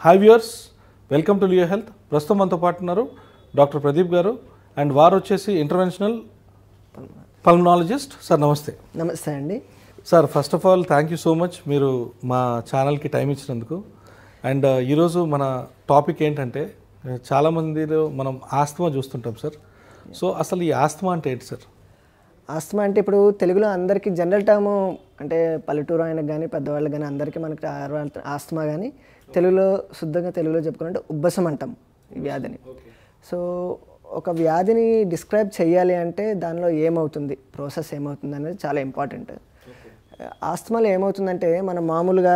Hi viewers, welcome to Leo health. ప్రస్తుతం మనతో పాటు ఉన్నారు డాక్టర్ ప్రదీప్ గారు అండ్ వారు వచ్చేసి ఇంటర్వెన్షనల్ పల్మనాలజిస్ట్. సార్ నమస్తే. నమస్తే అండి. Sir first of all thank you so much మీరు మా ఛానల్కి టైం ఇచ్చినందుకు. అండ్ ఈరోజు మన టాపిక్ ఏంటంటే చాలామందిలో మనం ఆస్తమా చూస్తుంటాం సార్. సో అసలు ఈ ఆస్తమా అంటే ఏంటి సార్? ఆస్తమా అంటే ఇప్పుడు తెలుగులో అందరికీ జనరల్ టర్మ్, అంటే పల్లెటూరు ఆయనకు కానీ పెద్దవాళ్ళకి కానీ అందరికీ మనకి ఆస్తమా, కానీ తెలుగులో శుద్ధంగా తెలుగులో చెప్పుకోవాలంటే ఉబ్బసం అంటాం ఈ వ్యాధిని. సో ఒక వ్యాధిని డిస్క్రైబ్ చేయాలి అంటే దానిలో ఏమవుతుంది, ప్రాసెస్ ఏమవుతుంది అనేది చాలా ఇంపార్టెంట్. ఆస్తమాలో ఏమవుతుందంటే మనం మామూలుగా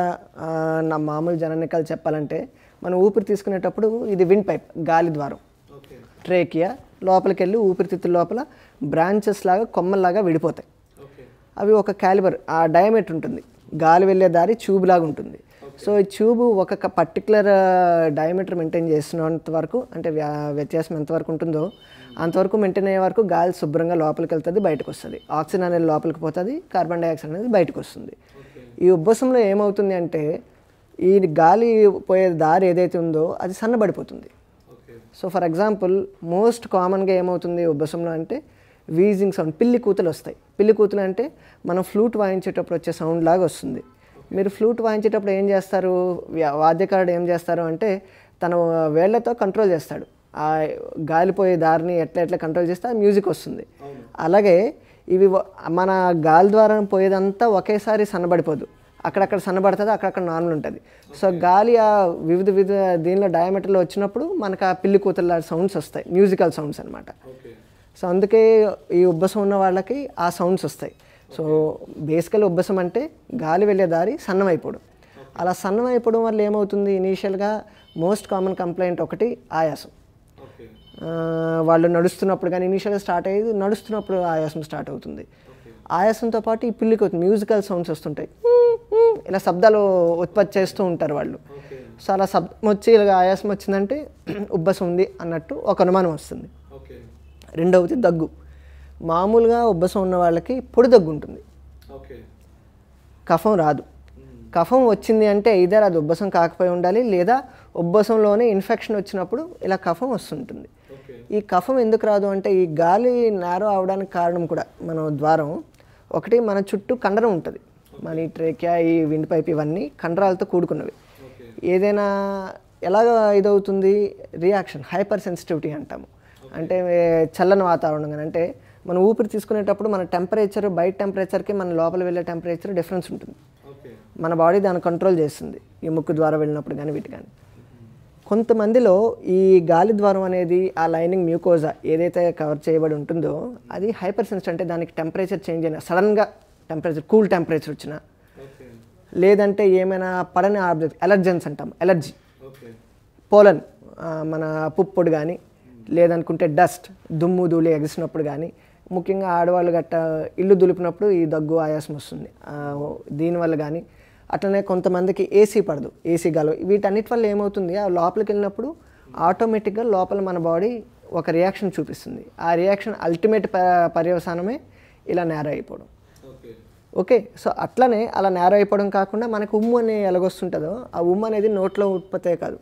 మామూలు జననికలు చెప్పాలంటే మనం ఊపిరి తీసుకునేటప్పుడు ఇది విండ్ పైప్, గాలి ద్వారం, ట్రేకియా లోపలికి వెళ్ళి ఊపిరితిత్తుల లోపల బ్రాంచెస్ లాగా కొమ్మల్లాగా విడిపోతాయి. అవి ఒక క్యాలిబర్, ఆ డయామీటర్ ఉంటుంది, గాలి వెళ్ళే దారి ట్యూబ్ లాగా ఉంటుంది. సో ఈ ట్యూబ్ ఒక పర్టికులర్ డయామీటర్ మెయింటైన్ చేస్తున్నంత వరకు, అంటే వ్యత్యాసం ఎంతవరకు ఉంటుందో అంతవరకు మెయింటైన్ అయ్యే వరకు గాలి శుభ్రంగా లోపలికి వెళ్తుంది, బయటకు వస్తుంది. ఆక్సిజన్ అనేది లోపలికి పోతుంది, కార్బన్ డైఆక్సైడ్ అనేది బయటకు వస్తుంది. ఈ ఉబ్బసంలో ఏమవుతుంది అంటే ఈ గాలి పోయే దారి ఏదైతే ఉందో అది సన్నబడిపోతుంది. సో ఫర్ ఎగ్జాంపుల్ మోస్ట్ కామన్గా ఏమవుతుంది ఉబ్బసంలో అంటే వీజింగ్ సౌండ్, పిల్లి కూతులు వస్తాయి. పిల్లి కూతులు అంటే మనం ఫ్లూట్ వాయించేటప్పుడు వచ్చే సౌండ్ లాగా వస్తుంది. మీరు ఫ్లూట్ వాయించేటప్పుడు ఏం చేస్తారు, వాద్యకారుడు ఏం చేస్తారు అంటే తన వేళ్లతో కంట్రోల్ చేస్తాడు, ఆ గాలిపోయే దారిని ఎట్లా కంట్రోల్ చేస్తే ఆ మ్యూజిక్ వస్తుంది. అలాగే ఇవి మన గాలి ద్వారా పోయేదంతా ఒకేసారి సన్నబడిపోదు, అక్కడక్కడ సన్నబడుతుంది, అక్కడక్కడ నార్మల్ ఉంటుంది. సో గాలి ఆ వివిధ దీనిలో డయామీటర్లో వచ్చినప్పుడు మనకు ఆ పిల్లి కూతుల సౌండ్స్ వస్తాయి, మ్యూజికల్ సౌండ్స్ అనమాట. సో అందుకే ఈ ఉబ్బసం ఉన్న వాళ్ళకి ఆ సౌండ్స్ వస్తాయి. సో బేసికల్ ఉబ్బసం అంటే గాలి వెళ్ళే దారి సన్నమైపోవడం. అలా సన్నమైపోవడం వల్ల ఏమవుతుంది, ఇనీషియల్గా మోస్ట్ కామన్ కంప్లైంట్ ఒకటి ఆయాసం. వాళ్ళు నడుస్తున్నప్పుడు కానీ ఇనీషియల్గా స్టార్ట్ అయ్యేది నడుస్తున్నప్పుడు ఆయాసం స్టార్ట్ అవుతుంది. ఆయాసంతో పాటు ఈ పిల్లికి మ్యూజికల్ సౌండ్స్ వస్తుంటాయి, ఇలా శబ్దాలు ఉత్పత్తి చేస్తూ ఉంటారు వాళ్ళు. సో అలా శబ్దం వచ్చి ఇలా ఆయాసం వచ్చిందంటే ఉబ్బసం ఉంది అన్నట్టు ఒక అనుమానం వస్తుంది. రెండవది దగ్గు. మామూలుగా ఉబ్బసం ఉన్న వాళ్ళకి పొడి దగ్గు ఉంటుంది, కఫం రాదు. కఫం వచ్చింది అంటే ఇదర్ అది ఉబ్బసం కాకపోయి ఉండాలి, లేదా ఉబ్బసంలోనే ఇన్ఫెక్షన్ వచ్చినప్పుడు ఇలా కఫం వస్తుంటుంది. ఈ కఫం ఎందుకు రాదు అంటే ఈ గాలి నేరో అవడానికి కారణం కూడా మన ద్వారం ఒకటి, మన చుట్టూ కండరం ఉంటుంది, మన ఈ ట్రేకియా, ఈ విండ్ పైప్ ఇవన్నీ కండరాలతో కూడుకున్నవి. ఏదైనా ఎలాగ ఇదవుతుంది, రియాక్షన్, హైపర్ సెన్సిటివిటీ అంటాము. అంటే చల్లని వాతావరణం కానీ, అంటే మనం ఊపిరి తీసుకునేటప్పుడు మన టెంపరేచర్ బయట టెంపరేచర్కి మన లోపల వెళ్ళే టెంపరేచర్ డిఫరెన్స్ ఉంటుంది. మన బాడీ దాన్ని కంట్రోల్ చేస్తుంది, ఈ ముక్కు ద్వారా వెళ్ళినప్పుడు కానీ వీటి కానీ. కొంతమందిలో ఈ గాలి ద్వారం అనేది ఆ లైనింగ్ మ్యూకోజా ఏదైతే కవర్ చేయబడి ఉంటుందో అది హైపర్ సెన్సిటివ్, అంటే దానికి టెంపరేచర్ చేంజ్ అయినా, సడన్గా టెంపరేచర్ కూల్ టెంపరేచర్ వచ్చినా, లేదంటే ఏమైనా పడని ఆబ్జెక్ట్, ఎలర్జెన్స్ అంటాం, ఎలర్జీ, పోలన్, మన పుప్పొడి కానీ, లేదనుకుంటే డస్ట్, దుమ్ము ధూళి ఎగిసినప్పుడు కానీ, ముఖ్యంగా ఆడవాళ్ళు గట్ట ఇల్లు దులిపినప్పుడు ఈ దగ్గు ఆయాసం వస్తుంది దీనివల్ల కానీ. అట్లనే కొంతమందికి ఏసీ పడదు, ఏసీ గాలి, వీటన్నిటి వల్ల ఏమవుతుంది, ఆ లోపలికి వెళ్ళినప్పుడు ఆటోమేటిక్గా లోపల మన బాడీ ఒక రియాక్షన్ చూపిస్తుంది. ఆ రియాక్షన్ అల్టిమేట్ పర్యవసానమే ఇలా నేరో అయిపోవడం. ఓకే, సో అట్లనే అలా నేరో అయిపోవడం కాకుండా మనకు ఉమ్ము అనే ఎలాగొస్తుంటుందో ఆ ఉమ్ము అనేది నోట్లో ఉత్పత్తే కాదు,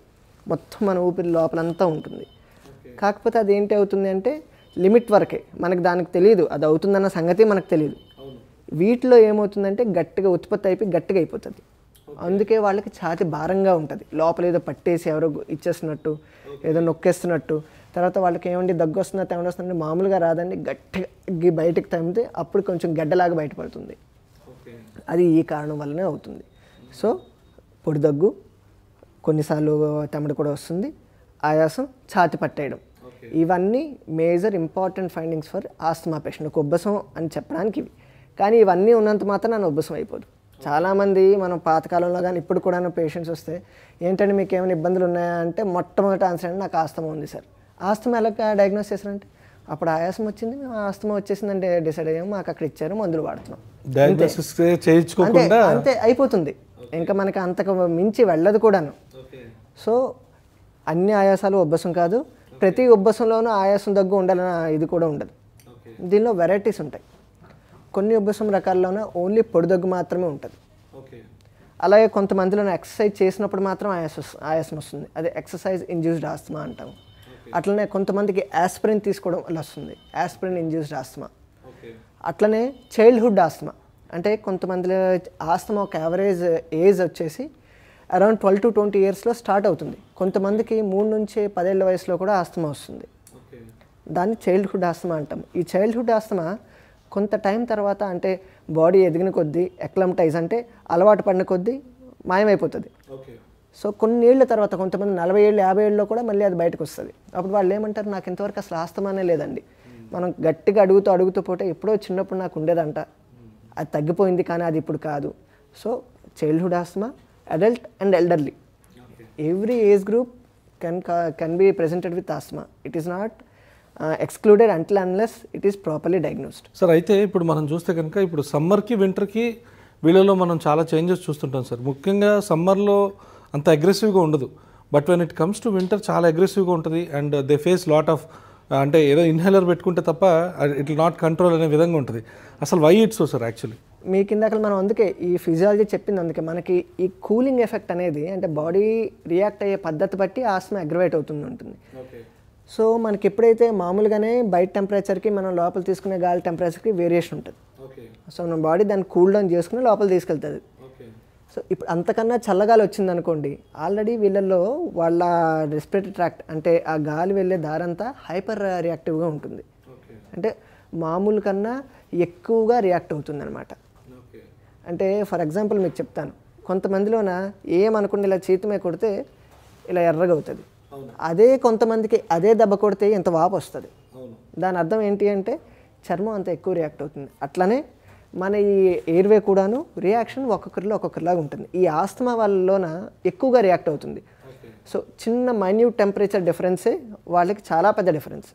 మొత్తం మన ఊపిరి లోపలంతా ఉంటుంది. కాకపోతే అది ఏంటి అవుతుంది అంటే లిమిట్ వరకే, మనకు దానికి తెలియదు, అది అవుతుందన్న సంగతి మనకు తెలియదు. వీటిలో ఏమవుతుందంటే గట్టిగా ఉత్పత్తి అయిపోయి గట్టిగా అయిపోతుంది. అందుకే వాళ్ళకి ఛాతి భారంగా ఉంటుంది, లోపల ఏదో పట్టేసి ఎవరో ఇచ్చేస్తున్నట్టు, ఏదో నొక్కేస్తున్నట్టు. తర్వాత వాళ్ళకి ఏమండి దగ్గు వస్తుందా, తెమండి వస్తుందంటే మామూలుగా రాదండి, గట్టిగా బయటకు తమ్మితే అప్పుడు కొంచెం గడ్డలాగా బయటపడుతుంది. అది ఈ కారణం వల్లనే అవుతుంది. సో పొడి దగ్గు, కొన్నిసార్లు తెమడ కూడా వస్తుంది, ఆయాసం, ఛాతి పట్టేయడం, ఇవన్నీ major important findings for asthma patient. ఒక ఉబ్బసం అని చెప్పడానికి ఇవి. కానీ ఇవన్నీ ఉన్నంత మాత్రం నన్ను ఉబ్బసం అయిపోదు. చాలామంది మనం పాతకాలంలో కానీ ఇప్పుడు కూడా పేషెంట్స్ వస్తే ఏంటంటే మీకు ఏమైనా ఇబ్బందులు ఉన్నాయా అంటే మొట్టమొదటి ఆన్సర్ అంటే నాకు ఆస్తమా ఉంది సార్. ఆస్తమా ఎలా డయాగ్నోస్ చేశారంటే అప్పుడు ఆయాసం వచ్చింది, మేము ఆస్తమా వచ్చేసిందంటే డిసైడ్ అయ్యాము, మాకు అక్కడ ఇచ్చారు, మందులు వాడుతున్నాం, అంతే అయిపోతుంది. ఇంకా మనకి అంతకు మించి వెళ్ళదు కూడాను. సో అన్ని ఆయాసాలు ఉబ్బసం కాదు, ప్రతి ఉబ్బసంలోనూ ఆయాసం దగ్గు ఉండాలన్న ఇది కూడా ఉండదు. దీనిలో వెరైటీస్ ఉంటాయి. కొన్ని ఉబ్బసం రకాల్లోనే ఓన్లీ పొడి దగ్గు మాత్రమే ఉంటుంది, అలాగే కొంతమందిలో ఎక్సర్సైజ్ చేసినప్పుడు మాత్రం ఆయాసం వస్తుంది, అదే ఎక్సర్సైజ్ ఇండ్యూస్డ్ ఆస్తమా అంటాము. అట్లనే కొంతమందికి ఆస్పిరిన్ తీసుకోవడం వల్ల వస్తుంది, ఆస్పిరిన్ ఇండ్యూస్డ్ ఆస్తమా. అట్లనే చైల్డ్హుడ్ ఆస్తమా అంటే కొంతమందిలో ఆస్తమా ఒక యావరేజ్ ఏజ్ వచ్చేసి అరౌండ్ 12 to 20 ఇయర్స్లో స్టార్ట్ అవుతుంది. కొంతమందికి 3 నుంచి 10 ఏళ్ళ వయసులో కూడా ఆస్తమా వస్తుంది. దాన్ని చైల్డ్హుడ్ ఆస్తమా అంటాం. ఈ చైల్డ్హుడ్ ఆస్తమా కొంత టైం తర్వాత అంటే బాడీ ఎదిగిన కొద్దీ ఎక్లమ్టైజ్ అంటే అలవాటు పడిన కొద్దీ మాయమైపోతుంది. సో కొన్ని ఏళ్ళ తర్వాత కొంతమంది 40 ఏళ్ళు 50 ఏళ్ళలో కూడా మళ్ళీ అది బయటకు వస్తుంది. అప్పుడు వాళ్ళు ఏమంటారు, నాకు ఇంతవరకు అసలు ఆస్తమానే లేదండి, మనం గట్టిగా అడుగుతూ పోతే ఎప్పుడో చిన్నప్పుడు నాకు ఉండేదంట, అది తగ్గిపోయింది కానీ అది ఇప్పుడు కాదు. So childhood asthma, adult and elderly, every age group can be presented with asthma. It is not excluded until unless it is properly diagnosed. Sir అయితే ఇప్పుడు మనం చూస్తే కనుక ఇప్పుడు సమ్మర్కి వింటర్కి వీళ్ళలో మనం చాలా చేంజెస్ చూస్తుంటాం సార్. ముఖ్యంగా సమ్మర్లో అంత అగ్రెసివ్గా ఉండదు, but when it comes to winter చాలా అగ్రెసివ్గా ఉంటుంది and they face lot of అంటే ఏదో ఇన్హేలర్ పెట్టుకుంటే తప్ప ఇట్ విల్ నాట్ కంట్రోల్ అనే విధంగా ఉంటుంది. అసలు why it's so sir actually? మీ కిందాక మనం అందుకే ఈ ఫిజియాలజీ చెప్పింది, అందుకే మనకి ఈ కూలింగ్ ఎఫెక్ట్ అనేది అంటే బాడీ రియాక్ట్ అయ్యే పద్ధతి బట్టి ఆస్తమా అగ్రవేట్ అవుతుంది ఉంటుంది. సో మనకి ఎప్పుడైతే మామూలుగానే బయట టెంపరేచర్కి మనం లోపల తీసుకునే గాలి టెంపరేచర్కి వేరియేషన్ ఉంటుంది. సో మన బాడీ దాన్ని కూల్ డౌన్ చేసుకుని లోపల తీసుకెళ్తుంది. సో ఇప్పుడు అంతకన్నా చల్లగాలి వచ్చింది అనుకోండి, ఆల్రెడీ వీళ్ళల్లో వాళ్ళ రెస్పిరేటరీ ట్రాక్ట్ అంటే ఆ గాలి వెళ్ళే దారంతా హైపర్ రియాక్టివ్గా ఉంటుంది, అంటే మామూలు కన్నా ఎక్కువగా రియాక్ట్ అవుతుంది అనమాట. అంటే ఫర్ ఎగ్జాంపుల్ మీకు చెప్తాను, కొంతమందిలోన ఏమనుకుంటే ఇలా చేతిమే కొడితే ఇలా ఎర్రగా అవుతుంది, అదే కొంతమందికి అదే దెబ్బ కొడితే ఇంత వాపు వస్తుంది. దాని అర్థం ఏంటి అంటే చర్మం అంత ఎక్కువ రియాక్ట్ అవుతుంది. అట్లనే మన ఈ ఎయిర్వే కూడాను రియాక్షన్ ఒక్కొక్కరిలో ఒక్కొక్కరిలాగా ఉంటుంది. ఈ ఆస్తమా వాళ్ళలోన ఎక్కువగా రియాక్ట్ అవుతుంది. సో చిన్న మైన్యూట్ టెంపరేచర్ డిఫరెన్సే వాళ్ళకి చాలా పెద్ద డిఫరెన్స్.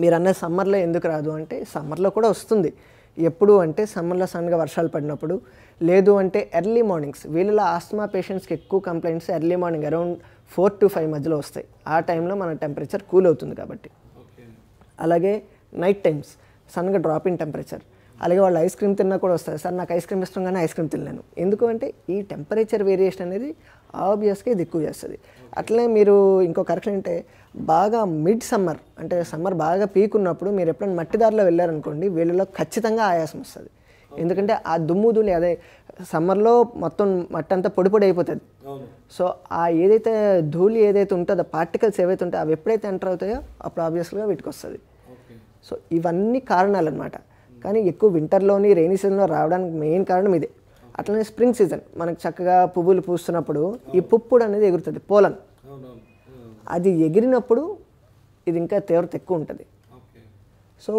మీరు అన్న సమ్మర్లో ఎందుకు రాదు అంటే సమ్మర్లో కూడా వస్తుంది. ఎప్పుడు అంటే సమ్మర్లో సడన్గా వర్షాలు పడినప్పుడు, లేదు అంటే ఎర్లీ మార్నింగ్స్. వీళ్ళలో ఆస్తమా పేషెంట్స్కి ఎక్కువ complaints early morning around 4 to 5 మధ్యలో వస్తాయి. ఆ టైంలో మన టెంపరేచర్ కూల్ అవుతుంది కాబట్టి. అలాగే నైట్ టైమ్స్ సడన్గా డ్రాప్ ఇన్ టెంపరేచర్. అలాగే వాళ్ళు ఐస్ క్రీమ్ తిన్నా కూడా వస్తుంది, సార్ నాకు ఐస్ క్రీమ్ ఇష్టం కానీ ఐస్ క్రీమ్ తినలేను. ఎందుకు అంటే ఈ టెంపరేచర్ వేరియేషన్ అనేది ఆబ్వియస్గా ఇది ఎక్కువ చేస్తుంది. అట్లనే మీరు ఇంకో కరెక్షన్ అంటే బాగా మిడ్ సమ్మర్ అంటే సమ్మర్ బాగా పీక్ ఉన్నప్పుడు మీరు ఎప్పుడైనా మట్టి దారిలో వెళ్ళారనుకోండి, వీళ్ళలో ఖచ్చితంగా ఆయాసం వస్తుంది. ఎందుకంటే ఆ దుమ్ము ధూళి అదే సమ్మర్లో మొత్తం మట్టి అంతా పొడి పొడి అయిపోతుంది. సో ఆ ఏదైతే ధూళి ఏదైతే ఉంటుందో పార్టికల్స్ ఏవైతే ఉంటాయో అవి ఎప్పుడైతే ఎంటర్ అవుతాయో అప్పుడు ఆబ్వియస్గా వీటికి వస్తుంది. సో ఇవన్నీ కారణాలు అనమాట. కానీ ఎక్కువ వింటర్లోని రెయినీ సీజన్లో రావడానికి మెయిన్ కారణం ఇదే. అట్లనే స్ప్రింగ్ సీజన్ మనకు చక్కగా పువ్వులు పూస్తున్నప్పుడు ఈ పుప్పుడు అనేది ఎగురుతుంది, పోలన్. అది ఎగిరినప్పుడు ఇది ఇంకా తీవ్రత ఎక్కువ ఉంటుంది. సో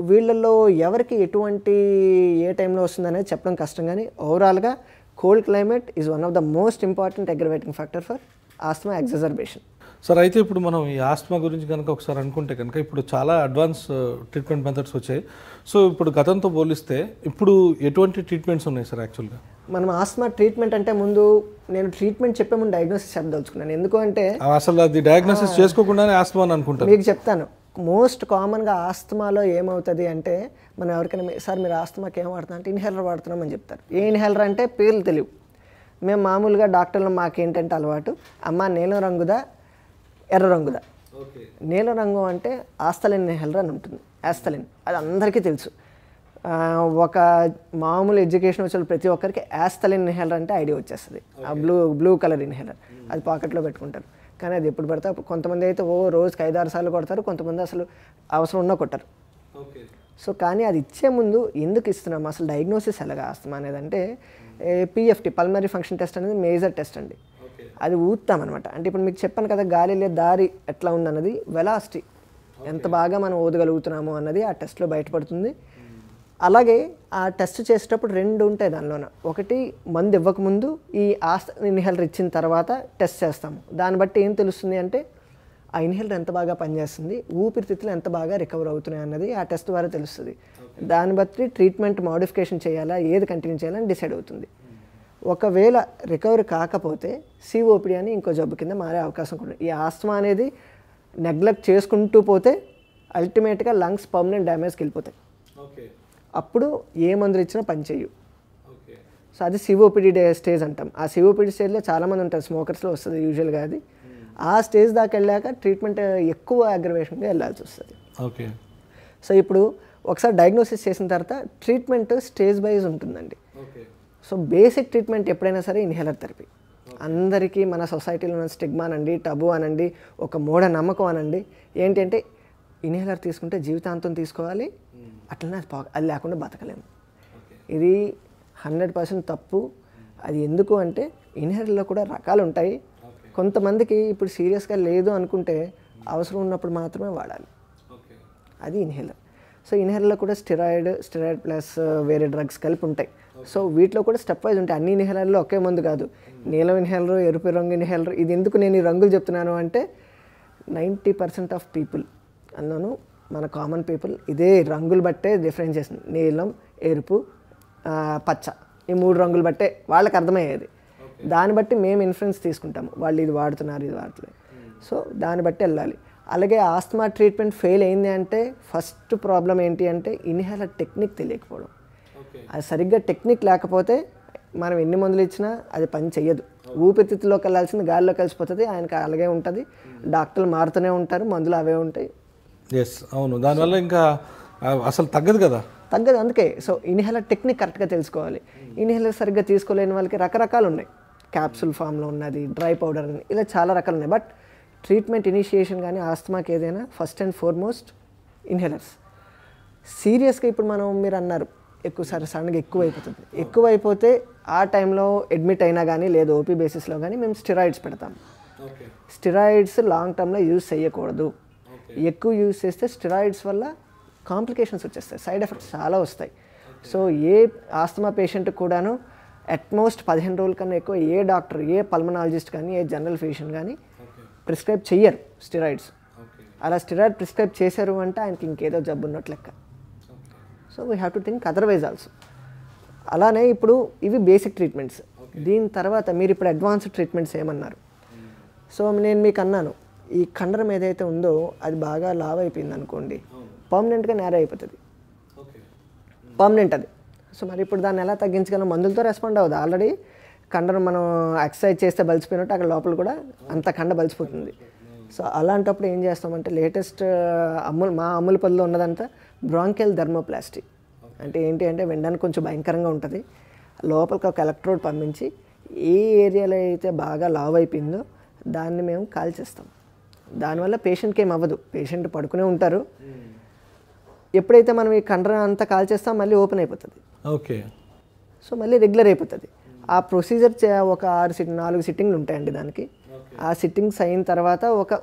వీళ్ళల్లో ఎవరికి ఎటువంటి ఏ టైంలో వస్తుందనేది చెప్పడం కష్టం, కానీ ఓవరాల్గా cold climate is one of the most important aggravating factor for asthma exacerbation. Sir అయితే ఇప్పుడు మనం ఈ ఆస్తమా గురించి కనుక ఒకసారి అనుకుంటే కనుక ఇప్పుడు చాలా అడ్వాన్స్ ట్రీట్మెంట్ మెథడ్స్ వచ్చాయి. సో ఇప్పుడు గతంతో పోలిస్తే ఇప్పుడు ఎటువంటి ట్రీట్మెంట్స్ ఉన్నాయి సార్ యాక్చువల్గా? మనం ఆస్తమా ట్రీట్మెంట్ అంటే ముందు నేను ట్రీట్మెంట్ చెప్పే ముందు డయాగ్నోసిస్ చెప్పదలుచుకున్నాను. ఎందుకు అంటే అసలు అది డయాగ్నోసిస్ చేసుకోకుండానే ఆస్తమా అని అనుకుంటాను. మీకు చెప్తాను, మోస్ట్ కామన్గా ఆస్తమాలో ఏమవుతుంది అంటే మనం ఎవరికైనా సార్ మీరు ఆస్తమాకి ఏం వాడుతున్నా అంటే ఇన్హేలర్ వాడుతున్నాం అని చెప్తారు. ఏ ఇన్హేలర్ అంటే పేర్లు తెలియవు. మేము మామూలుగా డాక్టర్లు మాకేంటంటే అలవాటు, అమ్మ నీలం రంగుదా ఎర్ర రంగుదా. నీలం రంగు అంటే ఆస్తలిన్ ఇన్హేలర్ అని ఉంటుంది, ఆస్తలిన్, అది అందరికీ తెలుసు. ఒక మామూలు ఎడ్యుకేషన్ వచ్చే ప్రతి ఒక్కరికి ఆస్తలిన్ ఇన్హేలర్ అంటే ఐడియా వచ్చేస్తుంది. ఆ బ్లూ కలర్ ఇన్హేలర్ అది పాకెట్లో పెట్టుకుంటారు. కానీ అది ఎప్పుడు పడితే కొంతమంది అయితే రోజుకి 5-6 సార్లు కొడతారు, కొంతమంది అసలు అవసరం ఉన్నా కొట్టరు. సో కానీ అది ఇచ్చే ముందు ఎందుకు ఇస్తున్నాం, అసలు డయాగ్నోసిస్ ఎలాగా ఆస్తమా అనేది అంటే పిఎఫ్టీ పల్మరీ ఫంక్షన్ టెస్ట్ అనేది మేజర్ టెస్ట్ అండి. అది ఊతామన్నమాట. అంటే ఇప్పుడు మీకు చెప్పాను కదా గాలి వెళ్ళే దారి ఎట్లా ఉందన్నది, వెలాసిటీ ఎంత బాగా మనం ఊదగలుగుతున్నాము అన్నది ఆ టెస్ట్లో బయటపడుతుంది. అలాగే ఆ టెస్ట్ చేసేటప్పుడు 2 ఉంటాయి దానిలోన. ఒకటి మందు ఇవ్వకముందు ఈ ఇన్హేలర్ ఇచ్చిన తర్వాత టెస్ట్ చేస్తాము. దాన్ని బట్టి ఏం తెలుస్తుంది అంటే ఆ ఇన్హేలర్ ఎంత బాగా పనిచేస్తుంది, ఊపిరితిత్తులు ఎంత బాగా రికవర్ అవుతున్నాయి అన్నది ఆ టెస్ట్ ద్వారా తెలుస్తుంది. దాన్ని బట్టి ట్రీట్మెంట్ మోడిఫికేషన్ చేయాలా, ఏది కంటిన్యూ చేయాలని డిసైడ్ అవుతుంది. ఒకవేళ రికవరీ కాకపోతే సిఓపిడి అని ఇంకో జబ్బు కింద మారే అవకాశం కూడా. ఈ ఆస్తమా అనేది నెగ్లెక్ట్ చేసుకుంటూ పోతే అల్టిమేట్గా లంగ్స్ పర్మనెంట్ డ్యామేజ్కి వెళ్ళిపోతాయి. అప్పుడు ఏ మందులు ఇచ్చినా పనిచేయు. సో అది సిఓపిడి స్టేజ్ అంటాం. ఆ సిఓపిడి స్టేజ్లో చాలామంది ఉంటారు, స్మోకర్స్లో వస్తుంది యూజువల్గా అది. ఆ స్టేజ్ దాకా వెళ్ళాక ట్రీట్మెంట్ ఎక్కువ అగ్రవేషన్గా వెళ్ళాల్సి వస్తుంది. ఓకే. సో ఇప్పుడు ఒకసారి డయాగ్నోసిస్ చేసిన తర్వాత ట్రీట్మెంట్ స్టేజ్ వైజ్ ఉంటుందండి. సో బేసిక్ ట్రీట్మెంట్ ఎప్పుడైనా సరే ఇన్హేలర్ థెరపీ. అందరికీ మన సొసైటీలో ఉన్న స్టిగ్మా అనండి, టబు అనండి, ఒక మూఢ నమ్మకం అనండి, ఏంటంటే ఇన్హేలర్ తీసుకుంటే జీవితాంతం తీసుకోవాలి, అట్లనే అది లేకుండా బతకలేము. ఇది 100% తప్పు. అది ఎందుకు అంటే ఇన్హేలర్లో కూడా రకాలు ఉంటాయి. కొంతమందికి ఇప్పుడు సీరియస్గా లేదు అనుకుంటే అవసరం ఉన్నప్పుడు మాత్రమే వాడాలి, అది ఇన్హేలర్. సో ఇన్హేలర్లో కూడా స్టెరాయిడ్ ప్లస్ వేరే డ్రగ్స్ కలిపి ఉంటాయి. సో వీటిలో కూడా స్టెప్ వైజ్ ఉంటాయి. అన్ని ఇన్హేలర్లో ఒకే మందు కాదు. నీలం ఇన్హేలర్, ఎరుపు రంగు ఇన్హేలర్. ఇది ఎందుకు నేను ఈ రంగులు చెప్తున్నాను అంటే 90% ఆఫ్ పీపుల్ అందులోనూ మన కామన్ పీపుల్ ఇదే రంగులు బట్టే డిఫరెన్షియేషన్, నీలం, ఎరుపు, పచ్చ, ఈ 3 రంగులు బట్టే వాళ్ళకి అర్థమయ్యేది. దాన్ని బట్టి మేము ఇన్ఫ్లుయెన్స్ తీసుకుంటాము, వాళ్ళు ఇది వాడుతున్నారు, ఇది వాడట్లేదు. సో దాన్ని బట్టి వెళ్ళాలి. అలాగే ఆస్తమా ట్రీట్మెంట్ ఫెయిల్ అయింది అంటే ఫస్ట్ ప్రాబ్లం ఏంటి అంటే ఇన్హేలర్ టెక్నిక్ తెలియకపోవడం. అది సరిగ్గా టెక్నిక్ లేకపోతే మనం ఎన్ని మందులు ఇచ్చినా అది పని చెయ్యదు. ఊపిరితిత్తులోకి వెళ్ళాల్సింది గాలిలో కలిసిపోతుంది, ఆయనకి అలాగే ఉంటుంది. డాక్టర్లు మారుతూనే ఉంటారు, మందులు అవే ఉంటాయి. ఎస్, అవును. దానివల్ల ఇంకా అసలు తగ్గదు కదా, తగ్గదు. అందుకే సో ఇన్హేలర్ టెక్నిక్ కరెక్ట్గా తెలుసుకోవాలి. ఇన్హేలర్ సరిగ్గా తీసుకోలేని వాళ్ళకి రకరకాలు ఉన్నాయి. క్యాప్సూల్ ఫామ్లో ఉన్నది, డ్రై పౌడర్ అని, ఇలా చాలా రకాలు ఉన్నాయి. బట్ ట్రీట్మెంట్ ఇనిషియేషన్ కానీ ఆస్తమాకి ఏదైనా ఫస్ట్ అండ్ ఫార్మోస్ట్ ఇన్హేలర్స్. సీరియస్గా ఇప్పుడు మీరు అన్నారు ఎక్కువసారి సడన్గా ఎక్కువైపోతుంది. ఎక్కువైపోతే ఆ టైంలో అడ్మిట్ అయినా కానీ లేదు ఓపీ బేసిస్లో కానీ మేము స్టెరాయిడ్స్ పెడతాం. స్టెరాయిడ్స్ లాంగ్ టర్మ్లో యూజ్ చేయకూడదు. ఎక్కువ యూజ్ చేస్తే స్టెరాయిడ్స్ వల్ల కాంప్లికేషన్స్ వచ్చేస్తాయి, సైడ్ ఎఫెక్ట్స్ చాలా వస్తాయి. సో ఏ ఆస్తమా పేషెంట్ కూడాను అట్మోస్ట్ 15 రోజుల కన్నా ఎక్కువ ఏ డాక్టర్, ఏ పల్మనాలజిస్ట్ కానీ, ఏ జనరల్ ఫిజిషియన్ కానీ ప్రిస్క్రైబ్ చెయ్యరు స్టెరాయిడ్స్. అలా స్టెరాయిడ్ ప్రిస్క్రైబ్ చేశారు అంటే ఆయనకి ఇంకేదో జబ్బు ఉన్నట్లు లెక్క. So we have to think otherwise also. అలానే ఇప్పుడు ఇవి బేసిక్ ట్రీట్మెంట్స్. దీని తర్వాత మీరు ఇప్పుడు అడ్వాన్స్డ్ ట్రీట్మెంట్స్ ఏమన్నారు. సో నేను మీకు అన్నాను, ఈ కండరం ఏదైతే ఉందో అది బాగా లావ్ అయిపోయింది అనుకోండి, పర్మనెంట్గా నేర అయిపోతుంది, పర్మనెంట్ అది. సో మరి ఇప్పుడు దాన్ని ఎలా తగ్గించగలం? మందులతో రెస్పాండ్ అవ్వదు. ఆల్రెడీ కండరం మనం ఎక్సర్సైజ్ చేస్తే బలిసిపోయినట్టు అక్కడ లోపల కూడా అంత కండ బలిసిపోతుంది. సో అలాంటప్పుడు ఏం చేస్తామంటే లేటెస్ట్ మా అమ్ముల పదిలో ఉన్నదంతా బ్రాంకియల్ థెర్మోప్లాస్టీ. అంటే ఏంటి అంటే వినడానికి కొంచెం భయంకరంగా ఉంటుంది. లోపలికి ఒక ఎలక్ట్రోడ్ పంపించి ఏ ఏరియాలో అయితే బాగా లావ్ అయిపోయిందో దాన్ని మేము కాల్చేస్తాం. దానివల్ల పేషెంట్కి ఏం అవ్వదు, పేషెంట్ పడుకునే ఉంటారు. ఎప్పుడైతే మనం ఈ కండరం అంతా కాల్చేస్తాం మళ్ళీ ఓపెన్ అయిపోతుంది. ఓకే. సో మళ్ళీ రెగ్యులర్ అయిపోతుంది. ఆ ప్రొసీజర్ ఒక 4 సిట్టింగ్లు ఉంటాయండి దానికి. ఆ సిట్టింగ్స్ అయిన తర్వాత ఒక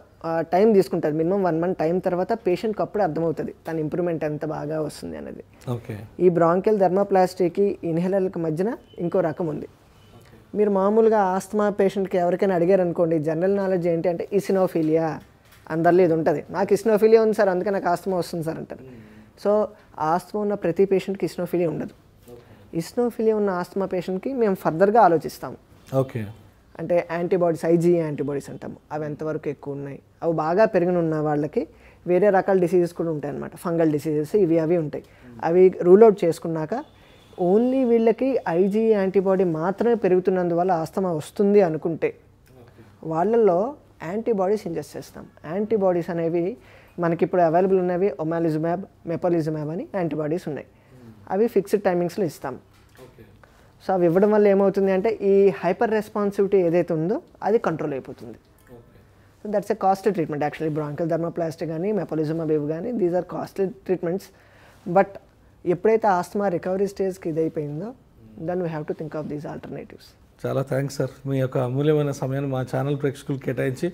టైం తీసుకుంటుంది, మినిమం 1 మంత్ టైం తర్వాత పేషెంట్కి అప్పుడే అర్థమవుతుంది తన ఇంప్రూవ్మెంట్ ఎంత బాగా వస్తుంది అనేది. ఓకే. ఈ బ్రాంకియల్ థెర్మోప్లాస్టీకి ఇన్హేలర్కి మధ్యన ఇంకో రకం ఉంది. మీరు మామూలుగా ఆస్తమా పేషెంట్కి ఎవరికైనా అడిగారు అనుకోండి, జనరల్ నాలెడ్జ్ ఏంటి అంటే ఇసినోఫీలియా, అందరిలో ఇది ఉంటుంది. నాకు ఇసినోఫీలియా ఉంది సార్ అందుకే నాకు ఆస్తమా వస్తుంది సార్ అంటారు. సో ఆస్తమా ఉన్న ప్రతి పేషెంట్కి ఇసినోఫీలియా ఉండదు. ఇసినోఫీలియా ఉన్న ఆస్తమా పేషెంట్కి మేము ఫర్దర్గా ఆలోచిస్తాము. ఓకే. అంటే యాంటీబాడీస్, ఐజీఈ యాంటీబాడీస్ అంటాము, అవి ఎంతవరకు ఎక్కువ ఉన్నాయి. అవి బాగా పెరిగిన ఉన్న వాళ్ళకి వేరే రకాల డిసీజెస్ కూడా ఉంటాయి అన్నమాట, ఫంగల్ డిసీజెస్ అవి ఉంటాయి. అవి రూల్ అవుట్ చేసుకున్నాక ఓన్లీ వీళ్ళకి ఐజీఈ యాంటీబాడీ మాత్రమే పెరుగుతున్నందువల్ల ఆస్తమా వస్తుంది అనుకుంటే వాళ్ళల్లో యాంటీబాడీస్ ఇంజెస్ట్ చేస్తాం. యాంటీబాడీస్ అనేవి మనకి ఇప్పుడు అవైలబుల్ ఉన్నవి ఒమాలిజుమాబ్, మెపాలిజుమాబ్ అని యాంటీబాడీస్ ఉన్నాయి. అవి ఫిక్స్డ్ టైమింగ్స్లో ఇస్తాం. సో అవి ఇవ్వడం వల్ల ఏమవుతుంది అంటే ఈ హైపర్ రెస్పాన్సివిటీ ఏదైతే ఉందో అది కంట్రోల్ అయిపోతుంది. So that's a costly treatment actually. Bronchial thermoplasty కానీ మెపాలిజుమాబ్ ఇవి కానీ these are costly treatments. But ఎప్పుడైతే ఆస్తమా రికవరీ స్టేజ్కి ఇది అయిపోయిందో then we have to think of these alternatives. చాలా థ్యాంక్స్ సార్, మీ యొక్క అమూల్యమైన సమయాన్ని మా ఛానల్ ప్రేక్షకులకు కేటాయించి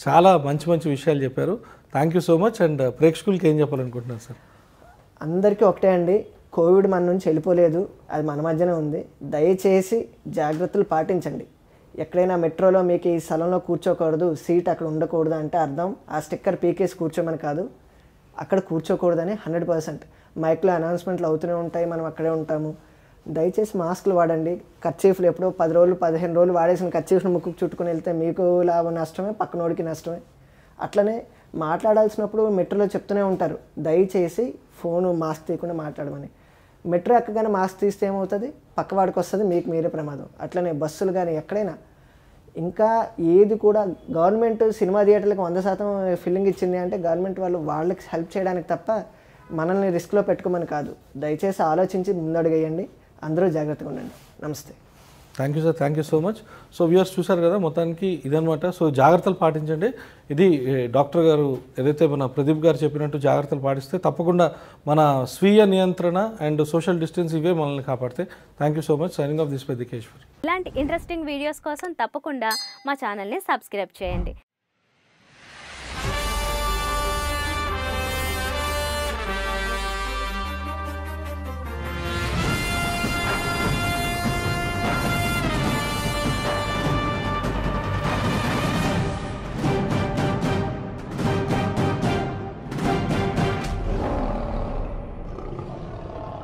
చాలా మంచి విషయాలు చెప్పారు. Thank you so much. And ప్రేక్షకులకి ఏం చెప్పాలనుకుంటున్నారు సార్? అందరికీ ఒకటే అండి, కోవిడ్ మన నుంచి వెళ్ళిపోలేదు, అది మన మధ్యనే ఉంది. దయచేసి జాగ్రత్తలు పాటించండి. ఎక్కడైనా మెట్రోలో మీకు ఈ స్థలంలో కూర్చోకూడదు, సీట్ అక్కడ ఉండకూడదు అంటే అర్థం ఆ స్టిక్కర్ పీకేసి కూర్చోమని కాదు, అక్కడ కూర్చోకూడదని 100%. మైక్లో అనౌన్స్మెంట్లు అవుతూనే ఉంటాయి, మనం అక్కడే ఉంటాము. దయచేసి మాస్కులు వాడండి. కర్చీఫ్లు ఎప్పుడో 10 రోజులు 15 రోజులు వాడేసిన కర్చీఫ్లు ముక్కుకు చుట్టుకుని వెళ్తే మీకు లాభం నష్టమే, పక్కనోడికి నష్టమే. అట్లనే మాట్లాడాల్సినప్పుడు మెట్రోలో చెప్తూనే ఉంటారు దయచేసి ఫోను మాస్క్ తీయకుండా మాట్లాడమని. మెట్రో ఎక్కగానే మాస్క్ తీస్తే ఏమవుతుంది, పక్కవాడికి వస్తుంది, మీకు మీరే ప్రమాదం. అట్లనే బస్సులు కానీ ఎక్కడైనా ఇంకా ఏది కూడా గవర్నమెంట్ సినిమా థియేటర్లకు 100% ఫిల్లింగ్ ఇచ్చింది అంటే గవర్నమెంట్ వాళ్ళకి హెల్ప్ చేయడానికి తప్ప మనల్ని రిస్క్లో పెట్టుకోమని కాదు. దయచేసి ఆలోచించి ముందడుగేయండి. అందరూ జాగ్రత్తగా ఉండండి. నమస్తే. Thank you sir, thank you so much. So viewers చూశారు కదా, మొత్తానికి ఇదనమాట. సో జాగ్రత్తలు పాటించండి. ఇది డాక్టర్ గారు ఏదైతే మన ప్రదీప్ గారు చెప్పినట్టు జాగ్రత్తలు పాటిస్తే తప్పకుండా మన స్వీయ నియంత్రణ అండ్ సోషల్ డిస్టెన్స్ ఇవే మనల్ని కాపాడితే. Thank you so much. Signing off this Peddikeshwar. ఇలాంటి ఇంట్రెస్టింగ్ వీడియోస్ కోసం తప్పకుండా మా ఛానల్ని సబ్స్క్రైబ్ చేయండి.